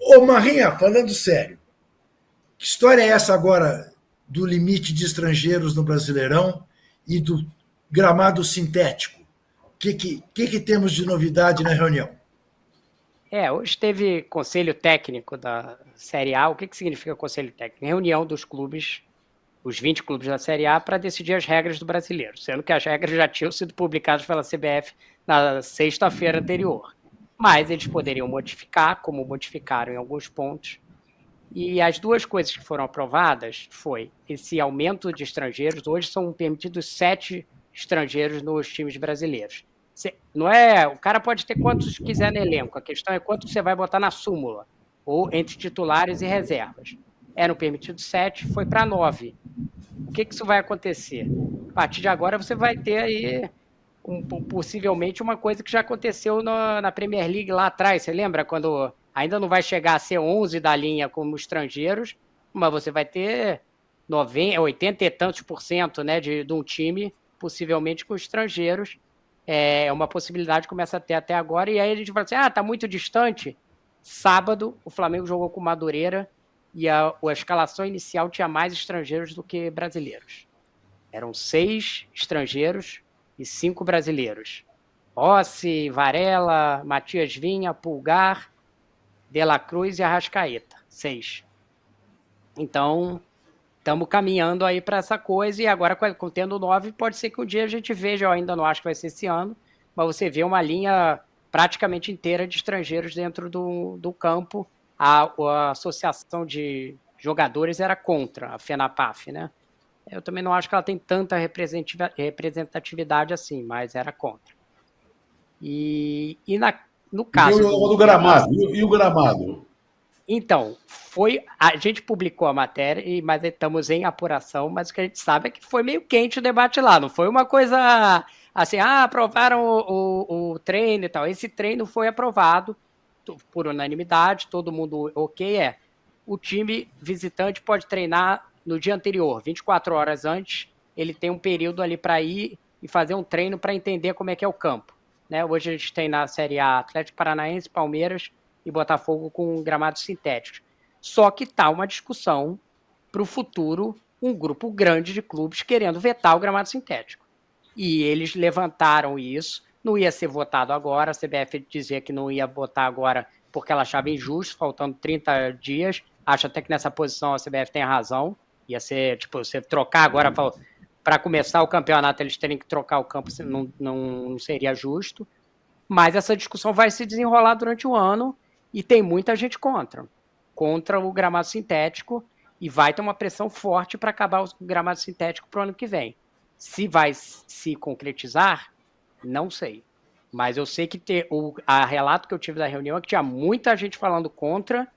Ô, Marinha, falando sério, que história é essa agora do limite de estrangeiros no Brasileirão e do gramado sintético? O que temos de novidade na reunião? Hoje teve conselho técnico da Série A. O que significa conselho técnico? Reunião dos clubes, os 20 clubes da Série A, para decidir as regras do brasileiro, sendo que as regras já tinham sido publicadas pela CBF na sexta-feira anterior. Mas eles poderiam modificar, como modificaram em alguns pontos. E as duas coisas que foram aprovadas foi esse aumento de estrangeiros. Hoje são permitidos 7 estrangeiros nos times brasileiros. Não é, o cara pode ter quantos quiser no elenco, a questão é quanto você vai botar na súmula, ou entre titulares e reservas. Eram permitidos 7, foi para 9. O que isso vai acontecer? A partir de agora você vai ter aí possivelmente uma coisa que já aconteceu na Premier League lá atrás. Você lembra quando ainda não vai chegar a ser 11 da linha como estrangeiros, mas você vai ter 90, 80 e tantos %, né, de um time, possivelmente com estrangeiros. É uma possibilidade que começa a ter até agora. E aí a gente fala assim, tá muito distante. Sábado, o Flamengo jogou com o Madureira e a escalação inicial tinha mais estrangeiros do que brasileiros. Eram 6 estrangeiros e 5 brasileiros. Rossi, Varela, Matias Vinha, Pulgar, De La Cruz e Arrascaeta. 6. Então, estamos caminhando aí para essa coisa, e agora, tendo 9, pode ser que um dia a gente veja, eu ainda não acho que vai ser esse ano, mas você vê uma linha praticamente inteira de estrangeiros dentro do campo. A associação de jogadores era contra, a FENAPAF, né? Eu também não acho que ela tem tanta representatividade assim, mas era contra. No caso... E o gramado? E o gramado? Então, a gente publicou a matéria, mas estamos em apuração, mas o que a gente sabe é que foi meio quente o debate lá, não foi uma coisa assim, aprovaram o treino e tal. Esse treino foi aprovado por unanimidade, todo mundo ok, o time visitante pode treinar no dia anterior, 24 horas antes, ele tem um período ali para ir e fazer um treino para entender como é que é o campo. Né? Hoje a gente tem na Série A Atlético Paranaense, Palmeiras e Botafogo com gramados sintéticos. Só que está uma discussão para o futuro, um grupo grande de clubes querendo vetar o gramado sintético. E eles levantaram isso, não ia ser votado agora, a CBF dizia que não ia votar agora porque ela achava injusto, faltando 30 dias, acho até que nessa posição a CBF tem razão, ia ser, tipo, você trocar agora para começar o campeonato, eles terem que trocar o campo, não seria justo, mas essa discussão vai se desenrolar durante o ano, e tem muita gente contra o gramado sintético, e vai ter uma pressão forte para acabar o gramado sintético para o ano que vem. Se vai se concretizar, não sei. Mas eu sei que a relato que eu tive da reunião é que tinha muita gente falando contra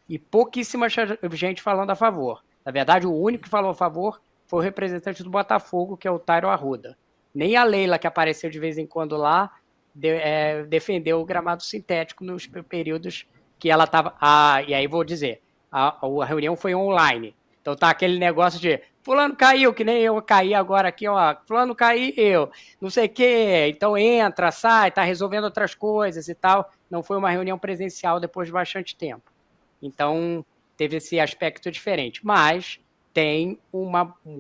e pouquíssima gente falando a favor. Na verdade, o único que falou a favor foi o representante do Botafogo, que é o Tairo Arruda. Nem a Leila, que apareceu de vez em quando lá, defendeu o gramado sintético nos períodos que ela estava... e aí vou dizer, a reunião foi online. Então tá aquele negócio de fulano caiu, que nem eu caí agora aqui, fulano caiu, não sei o quê, então entra, sai, tá resolvendo outras coisas e tal. Não foi uma reunião presencial depois de bastante tempo. Então teve esse aspecto diferente. Mas tem um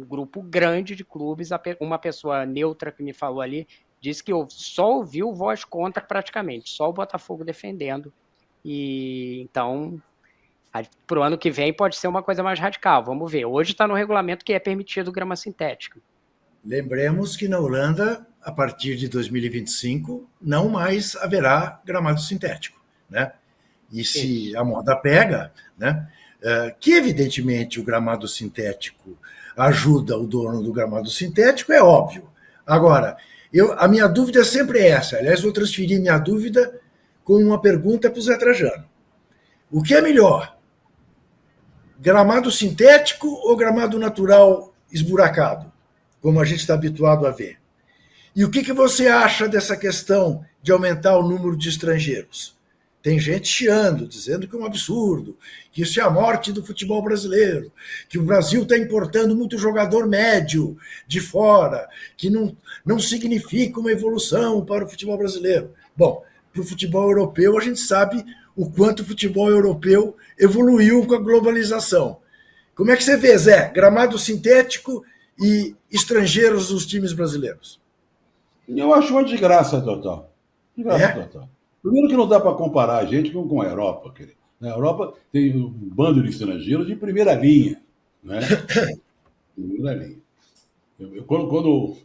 grupo grande de clubes, uma pessoa neutra que me falou ali, disse que só ouviu voz contra praticamente, só o Botafogo defendendo. E então, para o ano que vem pode ser uma coisa mais radical, vamos ver. Hoje está no regulamento que é permitido grama sintética. Lembremos que na Holanda, a partir de 2025, não mais haverá gramado sintético, né? E se a moda pega, né? Que evidentemente o gramado sintético ajuda o dono do gramado sintético, é óbvio. Agora, a minha dúvida sempre é essa. Aliás, vou transferir minha dúvida com uma pergunta para o Zé Trajano. O que é melhor? Gramado sintético ou gramado natural esburacado, como a gente está habituado a ver? E o que você acha dessa questão de aumentar o número de estrangeiros? Tem gente chiando, dizendo que é um absurdo, que isso é a morte do futebol brasileiro, que o Brasil está importando muito jogador médio de fora, que não significa uma evolução para o futebol brasileiro. Bom, para o futebol europeu a gente sabe o quanto o futebol europeu evoluiu com a globalização. Como é que você vê, Zé? Gramado sintético e estrangeiros nos times brasileiros. Eu acho uma desgraça total. Total. Primeiro que não dá para comparar a gente com a Europa, querido. Na Europa tem um bando de estrangeiros de primeira linha. Né? Primeira linha. Quando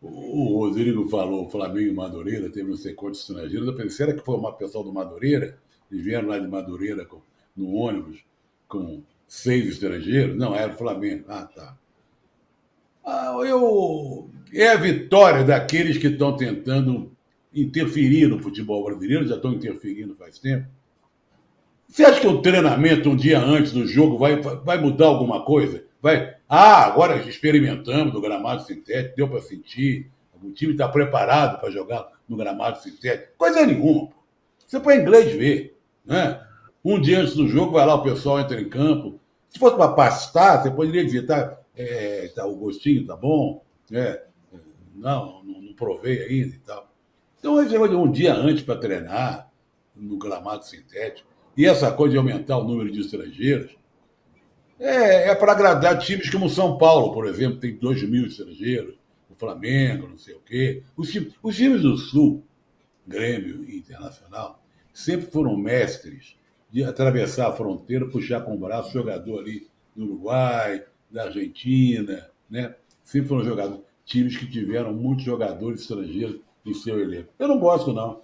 o Rodrigo falou Flamengo e Madureira, teve não sei quantos estrangeiros, eu pensei, será que foi uma pessoa do Madureira? Eles vieram lá de Madureira no ônibus com 6 estrangeiros? Não, era o Flamengo. Ah, tá. É a vitória daqueles que estão tentando interferir no futebol brasileiro, já estão interferindo faz tempo. Você acha que o treinamento um dia antes do jogo vai mudar alguma coisa? Agora experimentamos no gramado sintético, deu para sentir, o time está preparado para jogar no gramado sintético. Coisa nenhuma. Você põe inglês ver. Né? Um dia antes do jogo, vai lá, o pessoal entra em campo. Se fosse para pastar, você poderia dizer, o gostinho tá bom, não provei ainda e tal. Então, a gente vai um dia antes para treinar no gramado sintético. E essa coisa de aumentar o número de estrangeiros é para agradar times como São Paulo, por exemplo, tem 2.000 estrangeiros, o Flamengo, não sei o quê. Os times do Sul, Grêmio e Internacional, sempre foram mestres de atravessar a fronteira, puxar com o braço jogador ali do Uruguai, da Argentina, né? Sempre foram times que tiveram muitos jogadores estrangeiros em seu elenco. Eu não gosto, não.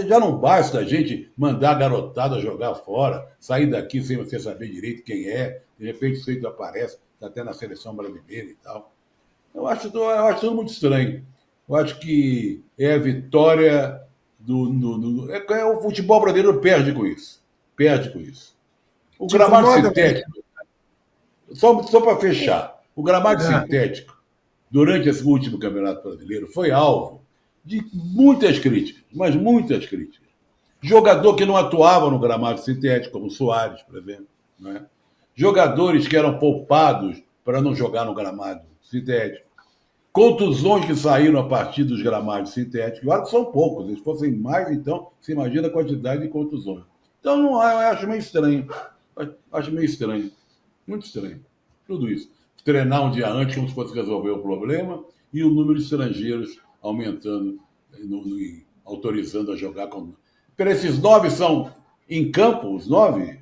Já não basta a gente mandar a garotada jogar fora, sair daqui sem você saber direito quem é, de repente o sujeito aparece, está até na seleção brasileira e tal. Eu acho tudo muito estranho. Eu acho que é a vitória o futebol brasileiro perde com isso. Perde com isso. O gramado sintético, só para fechar, o gramado sintético, durante esse último Campeonato Brasileiro, foi alvo de muitas críticas, mas muitas críticas. Jogador que não atuava no gramado sintético, como o Soares, por exemplo. Né? Jogadores que eram poupados para não jogar no gramado sintético. Contusões que saíram a partir dos gramados sintéticos. Claro que são poucos, se fossem mais, então, você imagina a quantidade de contusões. Então, eu acho meio estranho. Acho meio estranho. Muito estranho. Tudo isso. Treinar um dia antes como se fosse resolver o problema e o número de estrangeiros aumentando, autorizando a jogar com... Pero esses 9 são em campo, os 9?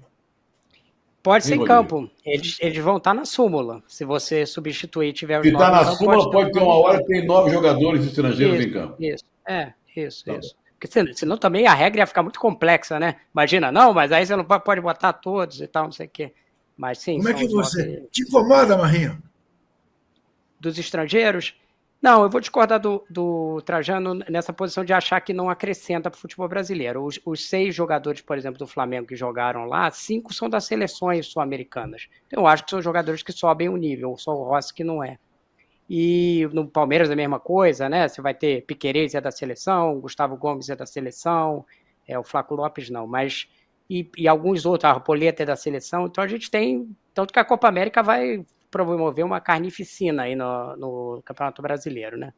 Pode ser em campo. Eles vão estar na súmula. Se você substituir e tiver os 9 em campo. Se está na súmula, pode ter uma hora que tem 9 jogadores estrangeiros em campo. Isso. Porque senão também a regra ia ficar muito complexa, né? Imagina, mas aí você não pode botar todos e tal, não sei o quê. Mas sim. Como é que você... Te incomoda, Marrinho? Dos estrangeiros? Não, eu vou discordar do Trajano nessa posição de achar que não acrescenta para o futebol brasileiro. Os 6 jogadores, por exemplo, do Flamengo que jogaram lá, 5 são das seleções sul-americanas. Então, eu acho que são jogadores que sobem o nível, só o Rossi que não é. E no Palmeiras é a mesma coisa, né? Você vai ter Piquerez é da seleção, Gustavo Gomes é da seleção, o Flaco Lopes não, mas... E alguns outros, a Arboleta é da seleção. Então, a gente tem... Tanto que a Copa América vai promover uma carnificina aí no Campeonato Brasileiro, né?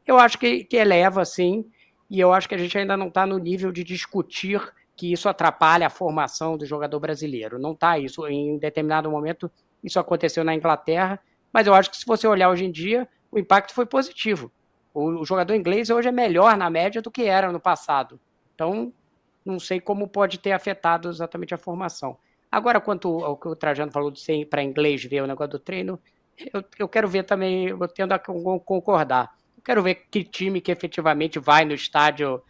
Eu acho que eleva, sim, e eu acho que a gente ainda não está no nível de discutir que isso atrapalha a formação do jogador brasileiro. Não está isso. Em determinado momento, isso aconteceu na Inglaterra, mas eu acho que se você olhar hoje em dia, o impacto foi positivo. O jogador inglês hoje é melhor na média do que era no passado. Então, não sei como pode ter afetado exatamente a formação. Agora, quanto ao que o Trajano falou de ser para inglês ver o negócio do treino, eu quero ver também, eu tendo a concordar. Eu quero ver que time que efetivamente vai no estádio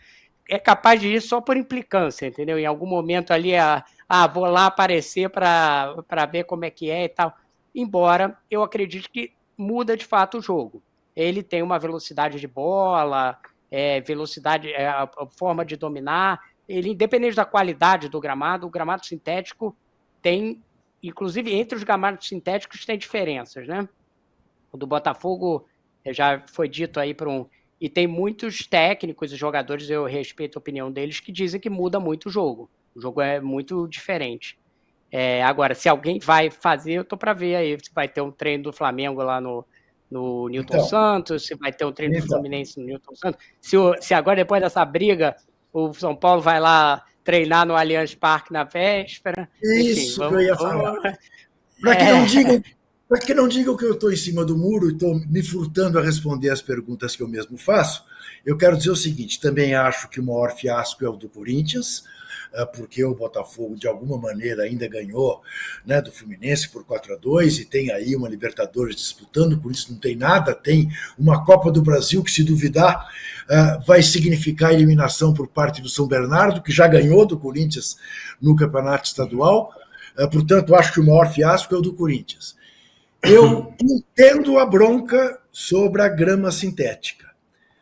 é capaz de ir só por implicância, entendeu? Em algum momento ali, vou lá aparecer para ver como é que é e tal. Embora eu acredite que muda de fato o jogo. Ele tem uma velocidade de bola, velocidade, a forma de dominar. Ele, independente da qualidade do gramado, o gramado sintético tem, inclusive entre os gramados sintéticos tem diferenças, né? O do Botafogo já foi dito aí e tem muitos técnicos e jogadores, eu respeito a opinião deles, que dizem que muda muito o jogo. O jogo é muito diferente. Agora, se alguém vai fazer, eu tô para ver aí, se vai ter um treino do Flamengo lá no Newton Santos, se vai ter um treino do Fluminense no Newton Santos, se agora, depois dessa briga, o São Paulo vai lá treinar no Allianz Parque na véspera. Isso Enfim, que eu ia falar. Para que não digam que eu estou em cima do muro e estou me furtando a responder as perguntas que eu mesmo faço, eu quero dizer o seguinte: também acho que o maior fiasco é o do Corinthians, porque o Botafogo, de alguma maneira, ainda ganhou, né, do Fluminense por 4-2 e tem aí uma Libertadores disputando. O Corinthians não tem nada, tem uma Copa do Brasil que, se duvidar, vai significar eliminação por parte do São Bernardo, que já ganhou do Corinthians no Campeonato Estadual. Portanto, acho que o maior fiasco é o do Corinthians. Eu entendo a bronca sobre a grama sintética.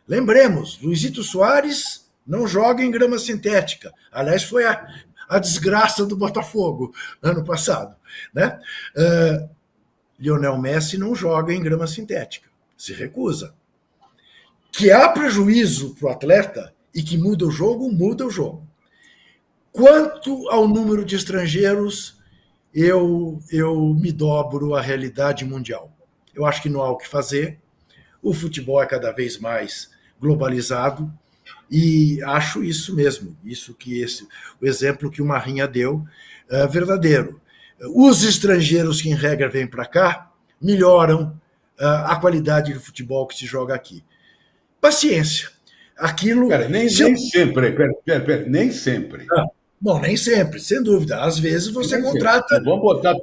Lembremos, Luizito Soares não joga em grama sintética. Aliás, foi a desgraça do Botafogo ano passado, né? Lionel Messi não joga em grama sintética, se recusa. Que há prejuízo para o atleta e que muda o jogo, muda o jogo. Quanto ao número de estrangeiros, eu me dobro à realidade mundial. Eu acho que não há o que fazer. O futebol é cada vez mais globalizado e acho isso mesmo, o exemplo que o Marrinha deu é verdadeiro. Os estrangeiros que, em regra, vêm para cá, melhoram a qualidade do futebol que se joga aqui. Paciência. Aquilo. Pera, nem sempre. Nem sempre. Bom, nem sempre, sem dúvida. Às vezes você contrata. Vamos botar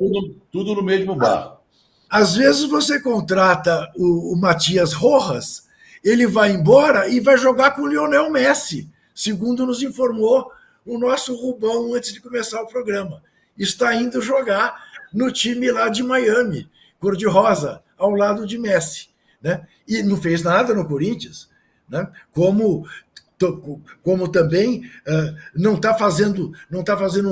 tudo no mesmo barco. Às vezes você contrata o Matias Rojas, ele vai embora e vai jogar com o Lionel Messi, segundo nos informou o nosso Rubão antes de começar o programa. Está indo jogar no time lá de Miami, cor-de-rosa, ao lado de Messi, né? E não fez nada no Corinthians, né? Como também não está fazendo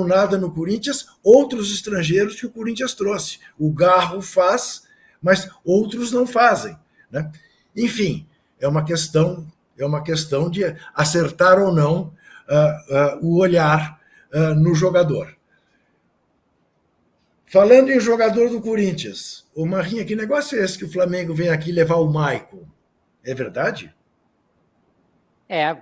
nada no Corinthians outros estrangeiros que o Corinthians trouxe. O Garro faz, mas outros não fazem, né? Enfim, é uma questão de acertar ou não o olhar no jogador. Falando em jogador do Corinthians, ô Marrinha, que negócio é esse que o Flamengo vem aqui levar o Maicon? É verdade?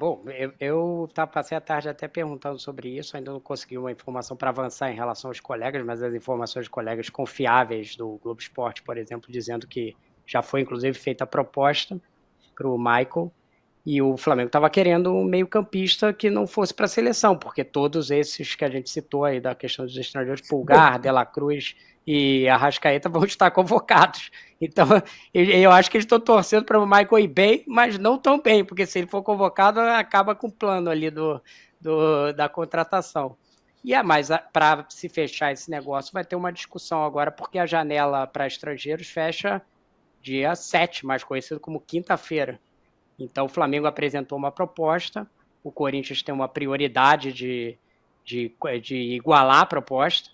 Bom, eu passei a tarde até perguntando sobre isso, ainda não consegui uma informação para avançar em relação aos colegas, mas as informações de colegas confiáveis do Globo Esporte, por exemplo, dizendo que já foi inclusive feita a proposta para o Michael, e o Flamengo estava querendo um meio-campista que não fosse para a seleção, porque todos esses que a gente citou aí da questão dos estrangeiros, Pulgar, De La Cruz e Arrascaeta, vão estar convocados. Então, eu acho que eles estão torcendo para o Michael ir bem, mas não tão bem, porque se ele for convocado, acaba com o plano ali da contratação. Mas para se fechar esse negócio, vai ter uma discussão agora, porque a janela para estrangeiros fecha dia 7, mais conhecido como quinta-feira. Então, o Flamengo apresentou uma proposta, o Corinthians tem uma prioridade de igualar a proposta,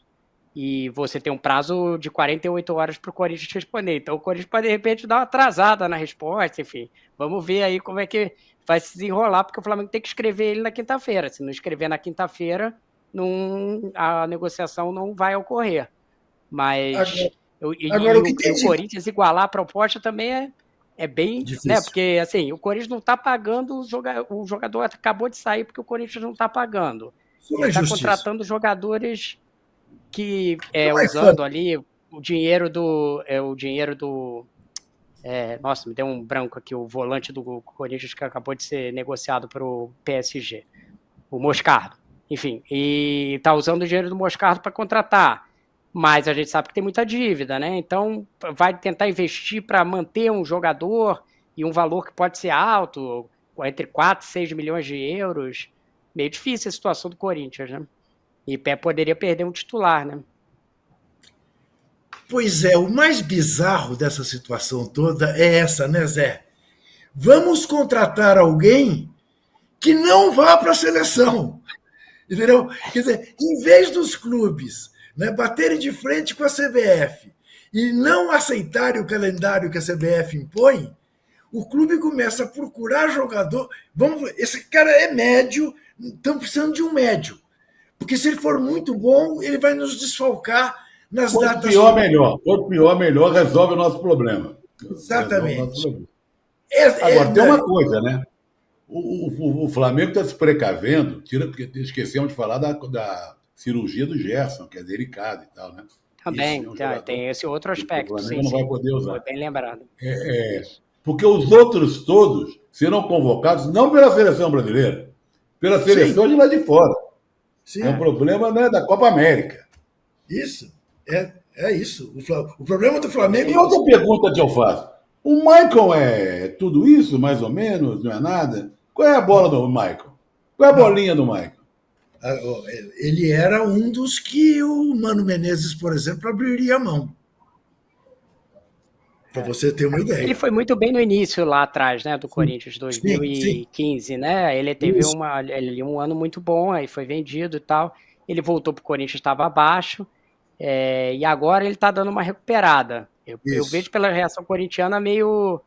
e você tem um prazo de 48 horas para o Corinthians responder. Então, o Corinthians pode, de repente, dar uma atrasada na resposta, enfim. Vamos ver aí como é que vai se desenrolar, porque o Flamengo tem que escrever ele na quinta-feira. Se não escrever na quinta-feira, a negociação não vai ocorrer. Mas agora, o Corinthians igualar a proposta também é bem difícil, né? Porque assim, o Corinthians não está pagando, o jogador acabou de sair porque o Corinthians não está pagando. Ele está contratando jogadores que usando ali o dinheiro do nossa, me deu um branco aqui, o volante do Corinthians que acabou de ser negociado para o PSG, o Moscardo, enfim, e está usando o dinheiro do Moscardo para contratar, mas a gente sabe que tem muita dívida, né? Então vai tentar investir para manter um jogador e um valor que pode ser alto, entre 4 e 6 milhões de euros. Meio difícil a situação do Corinthians, né? E poderia perder um titular, né? Pois é, o mais bizarro dessa situação toda é essa, né, Zé? Vamos contratar alguém que não vá para a seleção, entendeu? Quer dizer, em vez dos clubes, né, baterem de frente com a CBF e não aceitarem o calendário que a CBF impõe, o clube começa a procurar jogador. Esse cara é médio, estamos precisando de um médio. Porque se ele for muito bom, ele vai nos desfalcar nas datas... Quanto pior, melhor, resolve o nosso problema. Exatamente. Agora, tem uma coisa, né? O Flamengo está se precavendo, porque esquecemos de falar da cirurgia do Gerson, que é delicada e tal, né? Também, tem esse outro aspecto. O Flamengo não vai poder usar. Foi bem lembrado. Porque os outros todos serão convocados não pela seleção brasileira, pela seleção de lá de fora. Sim. É um problema, né, da Copa América. Isso. É isso. O problema do Flamengo... E outra pergunta que eu faço. O Michael é tudo isso, mais ou menos? Não é nada? Qual é a bola do Michael? Qual é a bolinha do Michael? Ele era um dos que o Mano Menezes, por exemplo, abriria a mão. Para você ter uma ideia. Ele foi muito bem no início lá atrás, né, do Corinthians, 2015, sim. Né? Ele teve um ano muito bom, aí foi vendido e tal. Ele voltou para o Corinthians, estava abaixo, e agora ele está dando uma recuperada. Eu vejo pela reação corintiana meio,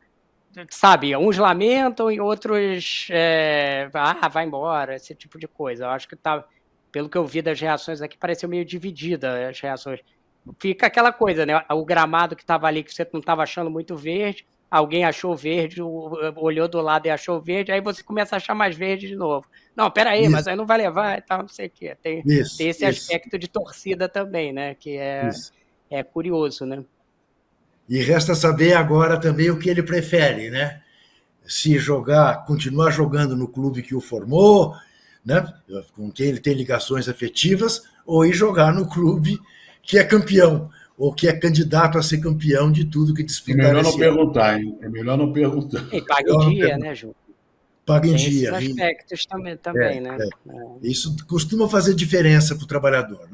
sabe, uns lamentam e outros vai embora, esse tipo de coisa. Eu acho que tá, pelo que eu vi das reações aqui, pareceu meio dividida as reações. Fica aquela coisa, né? O gramado que estava ali, que você não estava achando muito verde, alguém achou verde, olhou do lado e achou verde, aí você começa a achar mais verde de novo. Não, peraí, mas aí não vai levar e tal, não sei o quê. Tem esse aspecto de torcida também, né? Que é curioso, né? E resta saber agora também o que ele prefere, né? Se continuar jogando no clube que o formou, né? Com quem ele tem ligações afetivas, ou ir jogar no clube que é campeão, ou que é candidato a ser campeão de tudo que disputar. É melhor não perguntar, hein? É melhor não perguntar. E paga em dia, né, Ju? Paga em dia. Esses aspectos também, né? Isso costuma fazer diferença para o trabalhador.